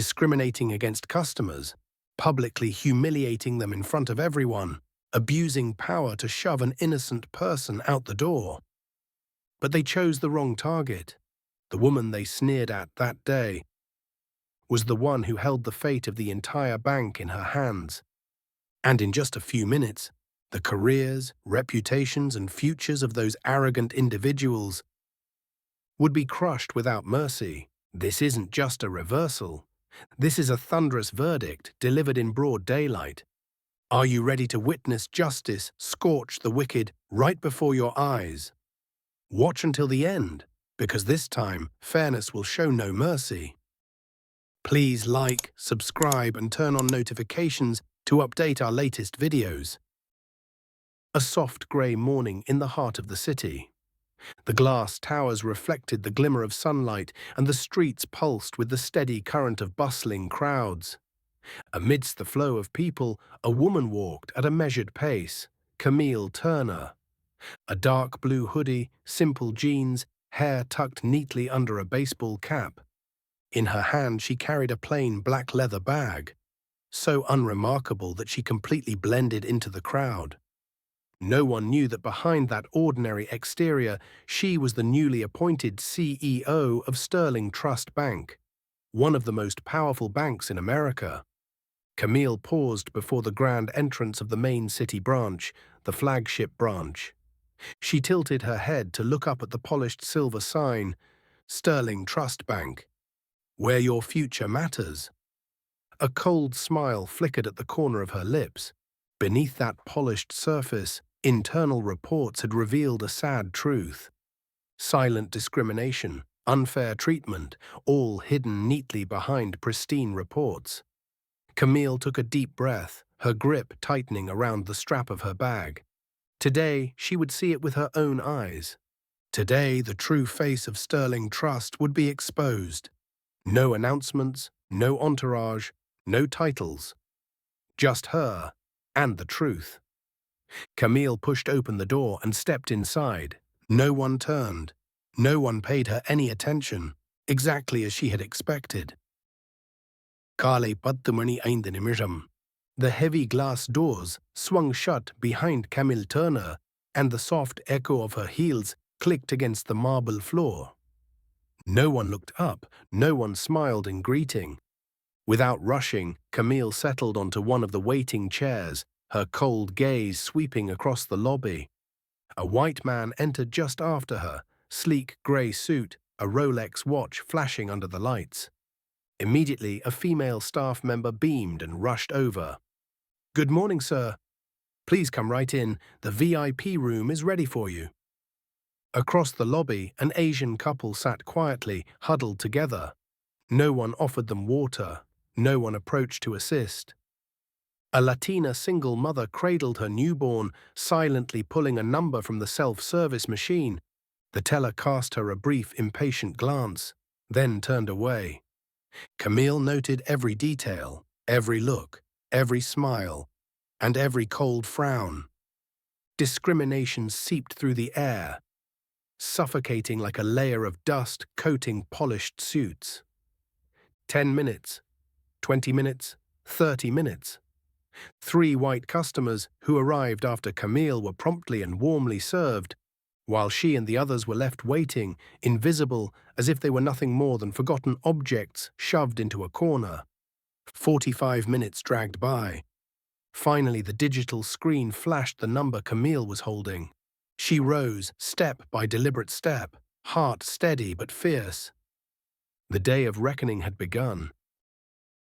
discriminating against customers, publicly humiliating them in front of everyone, abusing power to shove an innocent person out the door. But they chose the wrong target. The woman they sneered at that day was the one who held the fate of the entire bank in her hands. And in just a few minutes, the careers, reputations, and futures of those arrogant individuals would be crushed without mercy. This isn't just a reversal. This is a thunderous verdict delivered in broad daylight. Are you ready to witness justice scorch the wicked right before your eyes? Watch until the end, because this time fairness will show no mercy. Please like, subscribe, and turn on notifications to update our latest videos. A soft grey morning in the heart of the city. The glass towers reflected the glimmer of sunlight, and the streets pulsed with the steady current of bustling crowds. Amidst the flow of people, a woman walked at a measured pace, Camille Turner. A dark blue hoodie, simple jeans, hair tucked neatly under a baseball cap. In her hand she carried a plain black leather bag, so unremarkable that she completely blended into the crowd. No one knew that behind that ordinary exterior she was the newly appointed CEO of Sterling Trust Bank, one of the most powerful banks in America. Camille paused before the grand entrance of the main city branch, the flagship branch. She tilted her head to look up at the polished silver sign, Sterling Trust Bank, where your future matters. A cold smile flickered at the corner of her lips. Beneath that polished surface, internal reports had revealed a sad truth. Silent discrimination, unfair treatment, all hidden neatly behind pristine reports. Camille took a deep breath, her grip tightening around the strap of her bag. Today, she would see it with her own eyes. Today, the true face of Sterling Trust would be exposed. No announcements, no entourage, no titles. Just her and the truth. Camille pushed open the door and stepped inside. No one turned. No one paid her any attention, exactly as she had expected. Kale 10 மணி 5 நிமிஷம். The heavy glass doors swung shut behind Camille Turner, and the soft echo of her heels clicked against the marble floor. No one looked up, no one smiled in greeting. Without rushing, Camille settled onto one of the waiting chairs, her cold gaze sweeping across the lobby. A white man entered just after her, sleek grey suit, a Rolex watch flashing under the lights. Immediately, a female staff member beamed and rushed over. "Good morning, sir. Please come right in. The VIP room is ready for you." Across the lobby, an Asian couple sat quietly, huddled together. No one offered them water. No one approached to assist. A Latina single mother cradled her newborn, silently pulling a number from the self-service machine. The teller cast her a brief, impatient glance, then turned away. Camille noted every detail, every look, every smile, and every cold frown. Discrimination seeped through the air, suffocating like a layer of dust coating polished suits. 10 minutes, 20 minutes, 30 minutes. 3 white customers who arrived after Camille were promptly and warmly served, while she and the others were left waiting, invisible, as if they were nothing more than forgotten objects shoved into a corner. 45 minutes dragged by. Finally, the digital screen flashed the number Camille was holding. She rose, step by deliberate step, heart steady but fierce. The day of reckoning had begun.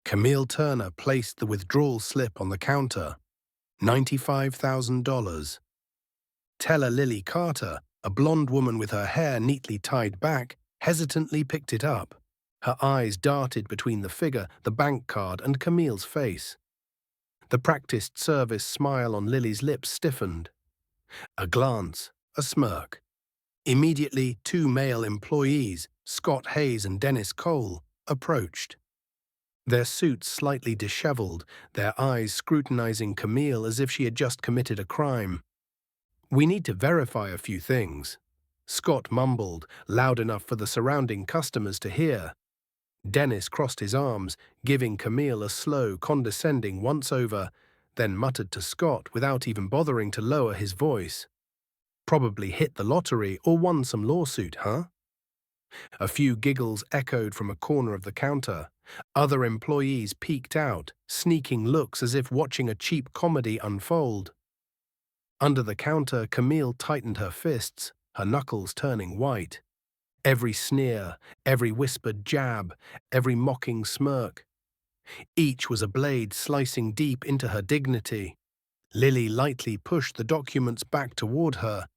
Camille Turner placed the withdrawal slip on the counter. $95,000. Teller Lily Carter, a blonde woman with her hair neatly tied back, hesitantly picked it up. Her eyes darted between the figure, the bank card, and Camille's face. The practiced service smile on Lily's lips stiffened. A glance, a smirk. Immediately, 2 male employees, Scott Hayes and Dennis Cole, approached. Their suits slightly disheveled, their eyes scrutinizing Camille as if she had just committed a crime. "We need to verify a few things," Scott mumbled, loud enough for the surrounding customers to hear. Dennis crossed his arms, giving Camille a slow, condescending once-over, then muttered to Scott without even bothering to lower his voice. "Probably hit the lottery or won some lawsuit, huh?" A few giggles echoed from a corner of the counter. Other employees peeked out, sneaking looks as if watching a cheap comedy unfold. Under the counter, Camille tightened her fists, her knuckles turning white. Every sneer, every whispered jab, every mocking smirk. Each was a blade slicing deep into her dignity. Lily lightly pushed the documents back toward her.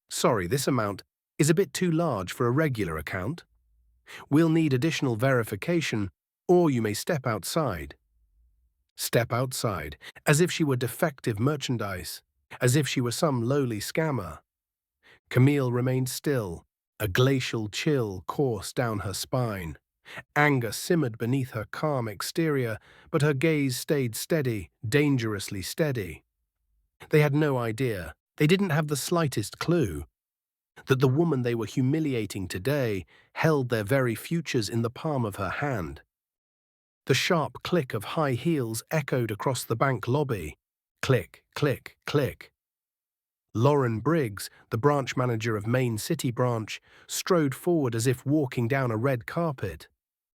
"Sorry, this amount is a bit too large for a regular account. We'll need additional verification, or you may step outside." Step outside, as if she were defective merchandise, as if she were some lowly scammer. Camille remained still. A glacial chill coursed down her spine. Anger simmered beneath her calm exterior, but her gaze stayed steady, dangerously steady. They had no idea, they didn't have the slightest clue, that the woman they were humiliating today held their very futures in the palm of her hand. The sharp click of high heels echoed across the bank lobby. Click, click, click. Lauren Briggs, the branch manager of Main City Branch, strode forward as if walking down a red carpet.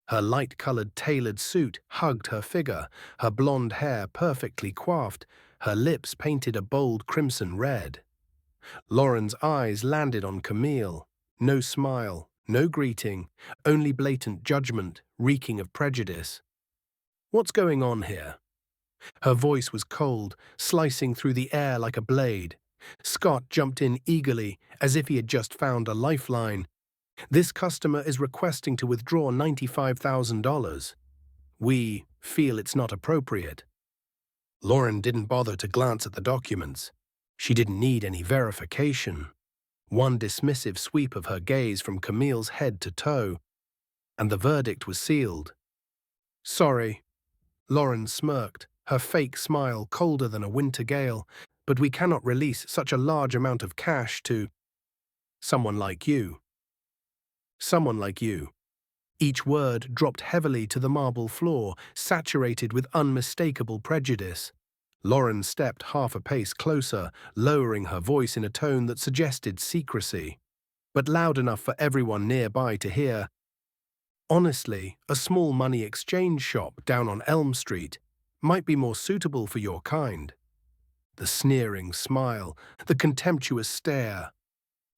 Her light-colored tailored suit hugged her figure, her blonde hair perfectly coiffed, her lips painted a bold crimson red. Lauren's eyes landed on Camille. No smile, no greeting, only blatant judgment, reeking of prejudice. "What's going on here?" Her voice was cold, slicing through the air like a blade. Scott jumped in eagerly, as if he had just found a lifeline. "This customer is requesting to withdraw $95,000. We feel it's not appropriate." Lauren didn't bother to glance at the documents. She didn't need any verification. One dismissive sweep of her gaze from Camille's head to toe, and the verdict was sealed. "Sorry." Lauren smirked, her fake smile colder than a winter gale, "but we cannot release such a large amount of cash to someone like you." Someone like you. Each word dropped heavily to the marble floor, saturated with unmistakable prejudice. Lauren stepped half a pace closer, lowering her voice in a tone that suggested secrecy, but loud enough for everyone nearby to hear. "Honestly, a small money exchange shop down on Elm Street might be more suitable for your kind." The sneering smile, the contemptuous stare.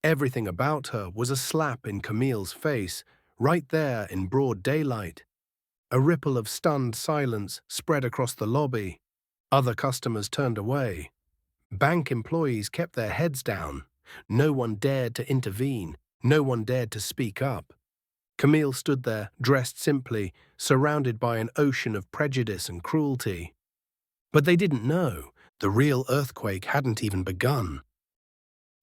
Everything about her was a slap in Camille's face, right there in broad daylight. A ripple of stunned silence spread across the lobby. Other customers turned away. Bank employees kept their heads down. No one dared to intervene. No one dared to speak up. Camille stood there, dressed simply, surrounded by an ocean of prejudice and cruelty. But they didn't know. The real earthquake hadn't even begun.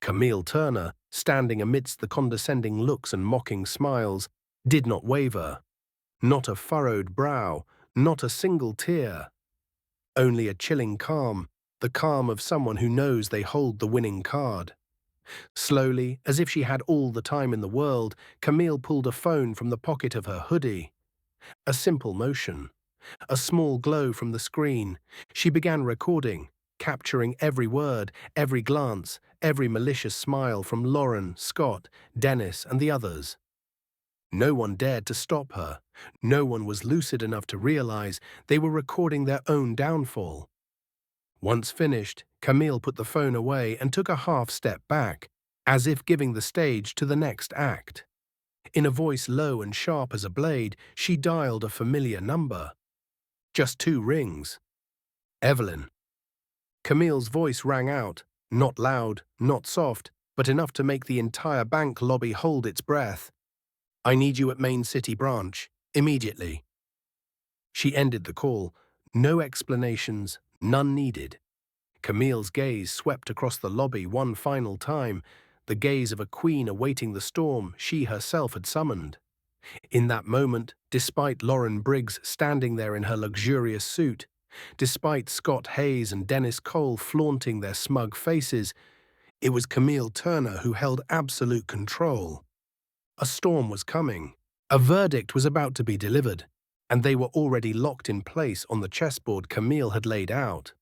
Camille Turner, standing amidst the condescending looks and mocking smiles, did not waver. Not a furrowed brow, not a single tear. Only a chilling calm, the calm of someone who knows they hold the winning card. Slowly, as if she had all the time in the world, Camille pulled a phone from the pocket of her hoodie. A simple motion. A small glow from the screen. She began recording, capturing every word, every glance, every malicious smile from Lauren, Scott, Dennis, and the others. No one dared to stop her. No one was lucid enough to realize they were recording their own downfall. Once finished, Camille put the phone away and took a half step back, as if giving the stage to the next act. In a voice low and sharp as a blade, she dialed a familiar number. Just 2 rings. "Evelyn." Camille's voice rang out, not loud, not soft, but enough to make the entire bank lobby hold its breath. "I need you at Main City Branch, immediately." She ended the call. No explanations, none needed. Camille's gaze swept across the lobby one final time, the gaze of a queen awaiting the storm she herself had summoned. In that moment, despite Lauren Briggs standing there in her luxurious suit, despite Scott Hayes and Dennis Cole flaunting their smug faces, it was Camille Turner who held absolute control. A storm was coming, A verdict was about to be delivered, and they were already locked in place on the chessboard Camille had laid out.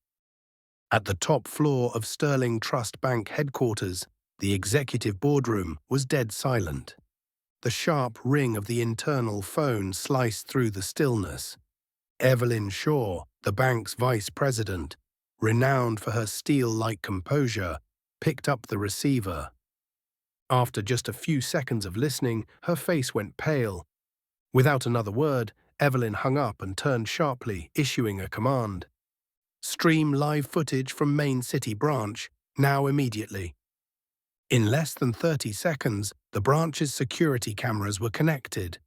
At the top floor of Sterling Trust Bank headquarters, the executive boardroom was dead silent. The sharp ring of the internal phone sliced through the stillness. Evelyn Shaw, the bank's vice president, renowned for her steel-like composure, picked up the receiver. After just a few seconds of listening, her face went pale. Without another word, Evelyn hung up and turned sharply, issuing a command. Stream live footage from Main City branch, now immediately. In less than 30 seconds, the branch's security cameras were connected.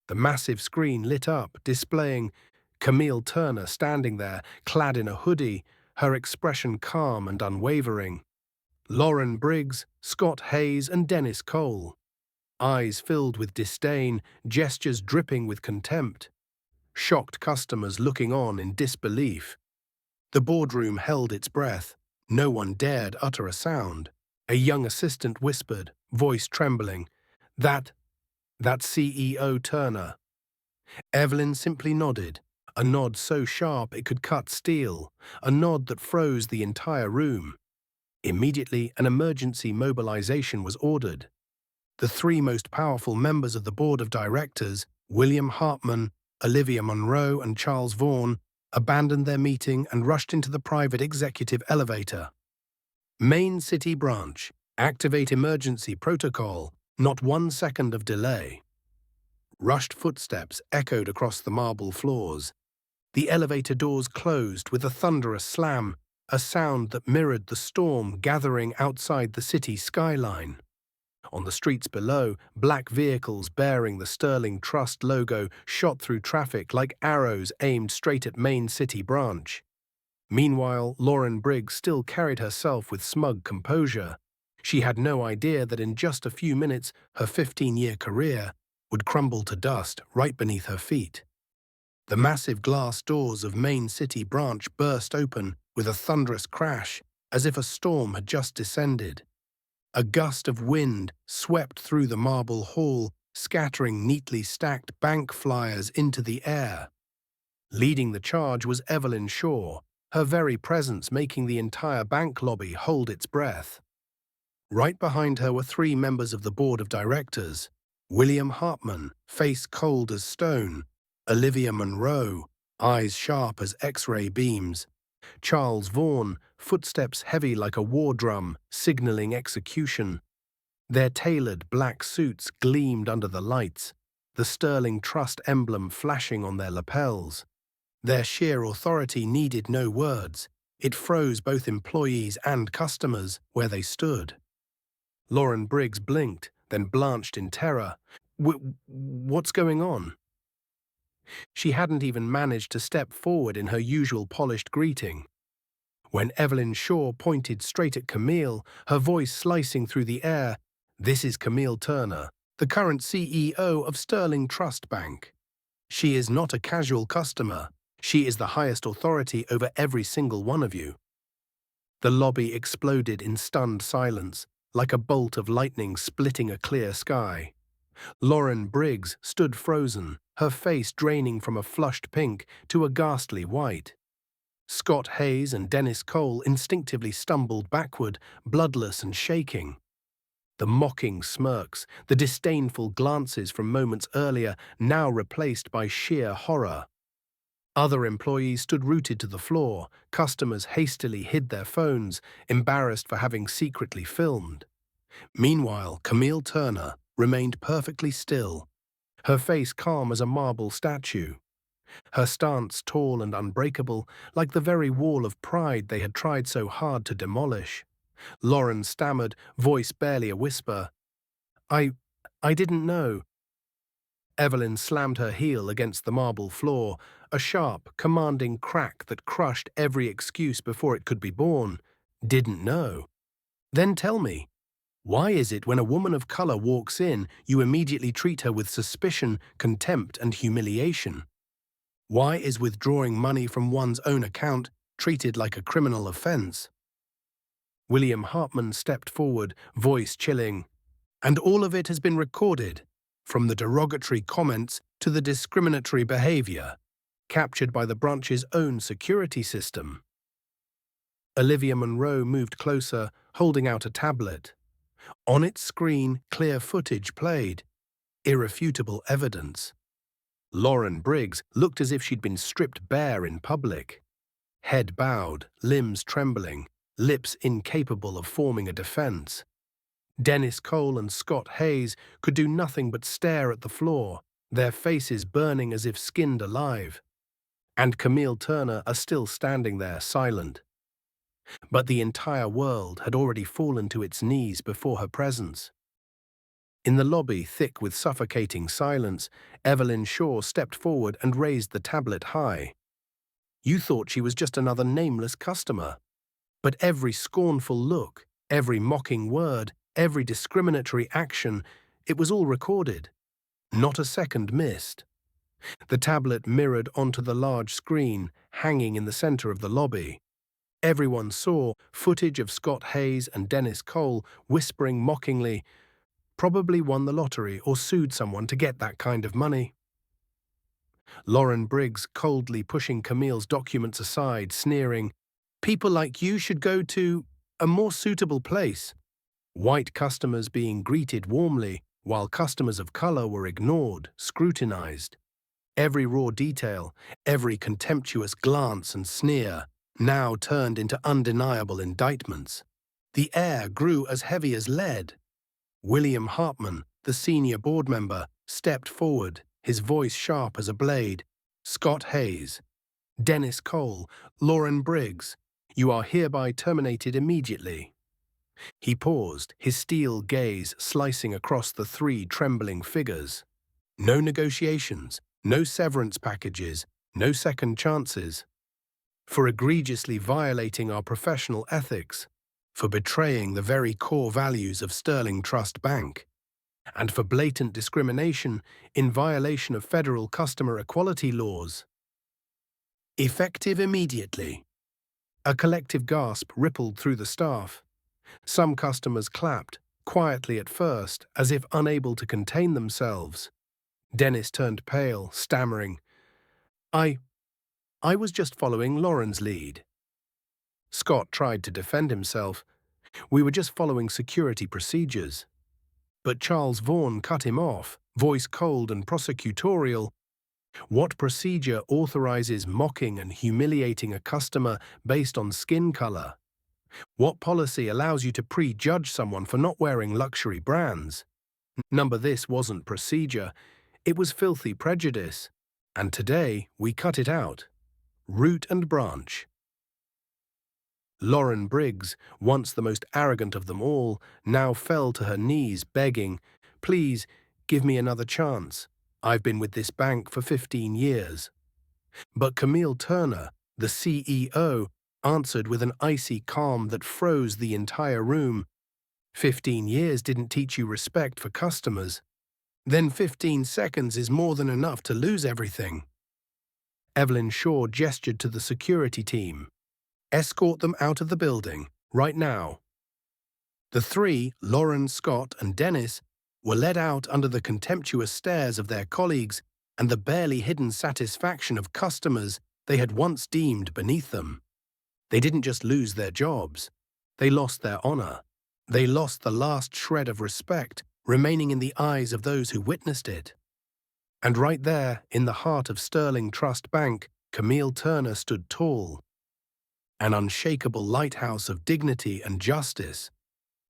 The massive screen lit up, displaying Camille Turner standing there, clad in a hoodie, her expression calm and unwavering. Lauren Briggs, Scott Hayes, and Dennis Cole. Eyes filled with disdain, gestures dripping with contempt. Shocked customers looking on in disbelief. The boardroom held its breath. No one dared utter a sound. A young assistant whispered, voice trembling, That's CEO Turner." Evelyn simply nodded, a nod so sharp it could cut steel, a nod that froze the entire room. Immediately, an emergency mobilization was ordered. The three most powerful members of the board of directors, William Hartman, Olivia Monroe, and Charles Vaughan, abandoned their meeting and rushed into the private executive elevator. Main City branch, activate emergency protocol, not 1 second of delay. Rushed footsteps echoed across the marble floors. The elevator doors closed with a thunderous slam, a sound that mirrored the storm gathering outside the city skyline. On the streets below, black vehicles bearing the Sterling Trust logo shot through traffic like arrows aimed straight at Main City branch. Meanwhile, Lauren Briggs still carried herself with smug composure. She had no idea that in just a few minutes, her 15-year career would crumble to dust right beneath her feet. The massive glass doors of Main City branch burst open with a thunderous crash, as if a storm had just descended. A gust of wind swept through the marble hall, scattering neatly stacked bank flyers into the air. Leading the charge was Evelyn Shaw, her very presence making the entire bank lobby hold its breath. Right behind her were three members of the board of directors: William Hartman, face cold as stone; Olivia Monroe, eyes sharp as X-ray beams; Charles Vaughan, footsteps heavy like a war drum, signaling execution. Their tailored black suits gleamed under the lights, the Sterling Trust emblem flashing on their lapels. Their sheer authority needed no words. It froze both employees and customers where they stood. Lauren Briggs blinked, then blanched in terror. What's going on?" She hadn't even managed to step forward in her usual polished greeting. When Evelyn Shaw pointed straight at Camille, her voice slicing through the air, "This is Camille Turner, the current CEO of Sterling Trust Bank. She is not a casual customer. She is the highest authority over every single one of you." The lobby exploded in stunned silence, like a bolt of lightning splitting a clear sky. Lauren Briggs stood frozen, her face draining from a flushed pink to a ghastly white. Scott Hayes and Dennis Cole instinctively stumbled backward, bloodless and shaking. The mocking smirks, the disdainful glances from moments earlier, now replaced by sheer horror. Other employees stood rooted to the floor. Customers hastily hid their phones, embarrassed for having secretly filmed. Meanwhile, Camille Turner remained perfectly still, her face calm as a marble statue, her stance tall and unbreakable, like the very wall of pride they had tried so hard to demolish. Lauren stammered, voice barely a whisper, I didn't know." Evelyn slammed her heel against the marble floor, a sharp, commanding crack that crushed every excuse before it could be born. "Didn't know? Then tell me, why is it when a woman of color walks in, you immediately treat her with suspicion, contempt, and humiliation? Why is withdrawing money from one's own account treated like a criminal offense?" William Hartman stepped forward, voice chilling. "And all of it has been recorded. from the derogatory comments to the discriminatory behavior, captured by the branch's own security system. Olivia Munro moved closer, holding out a tablet. On its screen, clear footage played, irrefutable evidence. Lauren Briggs looked as if she'd been stripped bare in public. Head bowed, limbs trembling, lips incapable of forming a defense. Dennis Cole and Scott Hayes could do nothing but stare at the floor, their faces burning as if skinned alive. And Camille Turner are still standing there, silent. But the entire world had already fallen to its knees before her presence. In the lobby, thick with suffocating silence, Evelyn Shaw stepped forward and raised the tablet high. You thought she was just another nameless customer. But every scornful look, every mocking word, every discriminatory action, it was all recorded. Not a second missed. The tablet mirrored onto the large screen, hanging in the center of the lobby. Everyone saw footage of Scott Hayes and Dennis Cole whispering mockingly, "Probably won the lottery or sued someone to get that kind of money." Lauren Briggs coldly pushing Camille's documents aside, sneering, "People like you should go to a more suitable place." White customers being greeted warmly, while customers of color were ignored, scrutinized. Every raw detail, every contemptuous glance and sneer, now turned into undeniable indictments. The air grew as heavy as lead. William Hartman, the senior board member, stepped forward, his voice sharp as a blade. "Scott Hayes, Dennis Cole, Lauren Briggs, you are hereby terminated immediately." He paused, his steel gaze slicing across the three trembling figures. No negotiations, no severance packages, no second chances. For egregiously violating our professional ethics, for betraying the very core values of Sterling Trust Bank, and for blatant discrimination in violation of federal customer equality laws. Effective immediately. A collective gasp rippled through the staff. Some customers clapped, quietly at first, as if unable to contain themselves. Dennis turned pale, stammering, I was just following Lauren's lead." Scott tried to defend himself. "We were just following security procedures." But Charles Vaughan cut him off, voice cold and prosecutorial. "What procedure authorizes mocking and humiliating a customer based on skin color? What policy allows you to prejudge someone for not wearing luxury brands?" This wasn't procedure, it was filthy prejudice. And today, we cut it out. Root and branch. Lauren Briggs, once the most arrogant of them all, now fell to her knees begging, "Please, give me another chance. I've been with this bank for 15 years. But Camille Turner, the CEO, answered with an icy calm that froze the entire room. "15 years didn't teach you respect for customers. Then 15 seconds is more than enough to lose everything." Evelyn Shaw gestured to the security team. "Escort them out of the building, right now." The three, Lauren, Scott, and Dennis, were led out under the contemptuous stares of their colleagues and the barely hidden satisfaction of customers they had once deemed beneath them. They didn't just lose their jobs. They lost their honor. They lost the last shred of respect remaining in the eyes of those who witnessed it. And right there, in the heart of Sterling Trust Bank, Camille Turner stood tall. An unshakable lighthouse of dignity and justice.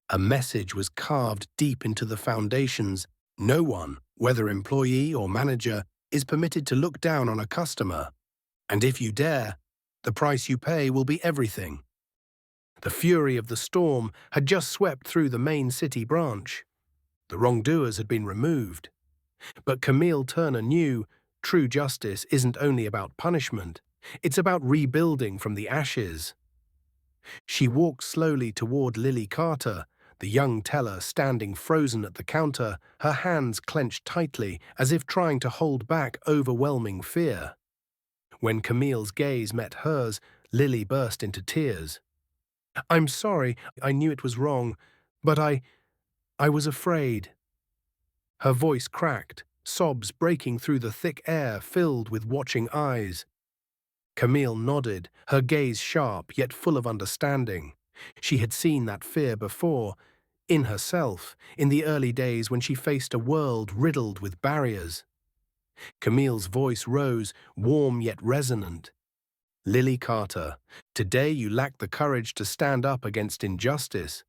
A message was carved deep into the foundations. No one, whether employee or manager, is permitted to look down on a customer. And if you dare, the price you pay will be everything. The fury of the storm had just swept through the main city branch. The wrongdoers had been removed. But Camille Turner knew true justice isn't only about punishment, it's about rebuilding from the ashes. She walked slowly toward Lily Carter, the young teller standing frozen at the counter, her hands clenched tightly as if trying to hold back overwhelming fear. When Camille's gaze met hers, Lily burst into tears. "I'm sorry, I knew it was wrong, but I was afraid." Her voice cracked, sobs breaking through the thick air filled with watching eyes. Camille nodded, her gaze sharp yet full of understanding. She had seen that fear before, in herself, in the early days when she faced a world riddled with barriers. Camille's voice rose, warm yet resonant. Lily Carter, today you lack the courage to stand up against injustice.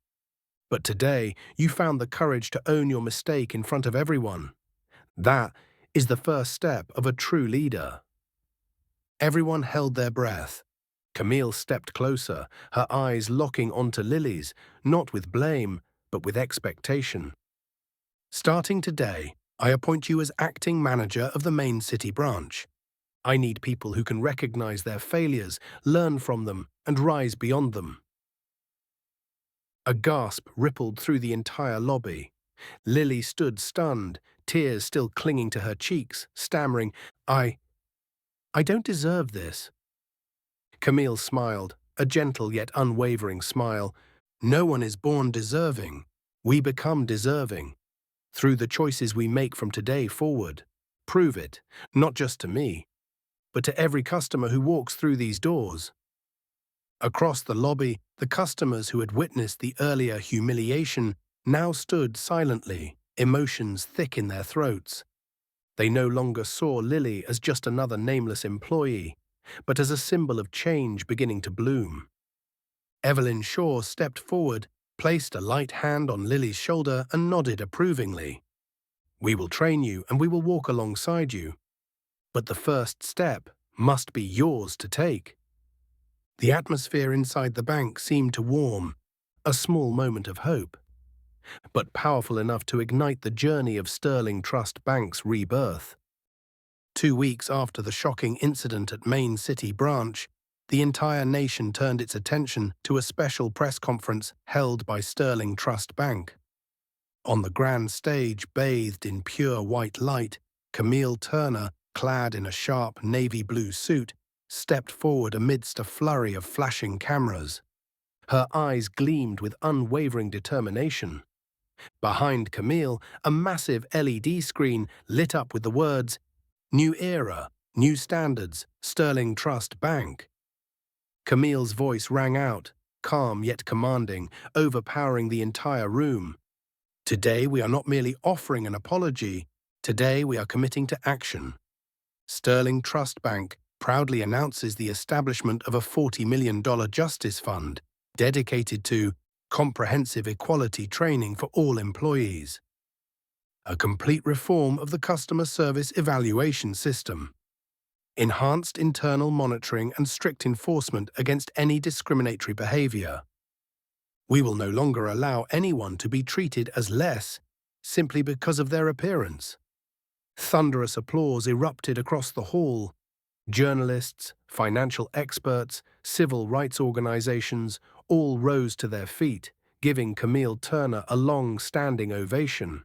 But today you found the courage to own your mistake in front of everyone. That is the first step of a true leader. Everyone held their breath. Camille stepped closer, her eyes locking onto Lily's, not with blame, but with expectation. Starting today, I appoint you as acting manager of the main city branch. I need people who can recognize their failures, learn from them, and rise beyond them. A gasp rippled through the entire lobby. Lily stood stunned, tears still clinging to her cheeks, stammering, I don't deserve this. Camille smiled, a gentle yet unwavering smile. No one is born deserving. We become deserving. Through the choices we make from today forward. Prove it, not just to me, but to every customer who walks through these doors. Across the lobby, the customers who had witnessed the earlier humiliation now stood silently, emotions thick in their throats. They no longer saw Lily as just another nameless employee, but as a symbol of change beginning to bloom. Evelyn Shaw stepped forward, placed a light hand on Lily's shoulder and nodded approvingly. We will train you and we will walk alongside you. But the first step must be yours to take. The atmosphere inside the bank seemed to warm, a small moment of hope, but powerful enough to ignite the journey of Sterling Trust Bank's rebirth. 2 weeks after the shocking incident at Main City Branch, the entire nation turned its attention to a special press conference held by Sterling Trust Bank. On the grand stage, bathed in pure white light, Camille Turner, clad in a sharp navy blue suit, stepped forward amidst a flurry of flashing cameras. Her eyes gleamed with unwavering determination. Behind Camille, a massive LED screen lit up with the words, "New Era, New Standards, Sterling Trust Bank." Camille's voice rang out, calm yet commanding, overpowering the entire room. Today we are not merely offering an apology, today we are committing to action. Sterling Trust Bank proudly announces the establishment of a $40 million justice fund dedicated to comprehensive equality training for all employees. A complete reform of the customer service evaluation system. Enhanced internal monitoring and strict enforcement against any discriminatory behavior. We will no longer allow anyone to be treated as less simply because of their appearance. Thunderous applause erupted across the hall. Journalists, financial experts, civil rights organizations all rose to their feet, giving Camille Turner a long-standing ovation.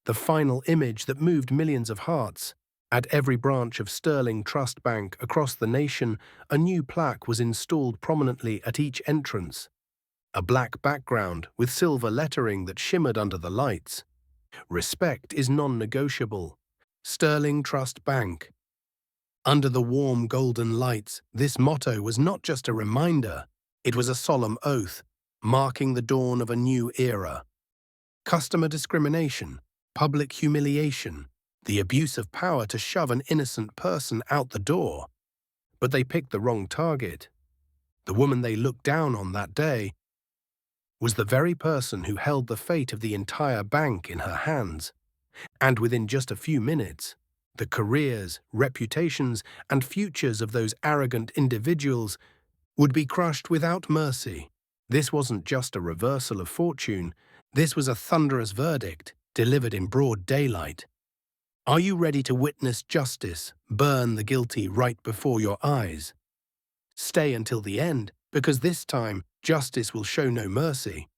The final image that moved millions of hearts. At every branch of Sterling Trust Bank across the nation, a new plaque was installed prominently at each entrance. A black background with silver lettering that shimmered under the lights. Respect is non-negotiable. Sterling Trust Bank. Under the warm golden lights, this motto was not just a reminder, it was a solemn oath, marking the dawn of a new era. Customer discrimination, public humiliation, the abuse of power to shove an innocent person out the door. But they picked the wrong target. The woman they looked down on that day was the very person who held the fate of the entire bank in her hands. And within just a few minutes, the careers, reputations, and futures of those arrogant individuals would be crushed without mercy. This wasn't just a reversal of fortune, this was a thunderous verdict delivered in broad daylight. Are you ready to witness justice burn the guilty right before your eyes? Stay until the end, because this time justice will show no mercy.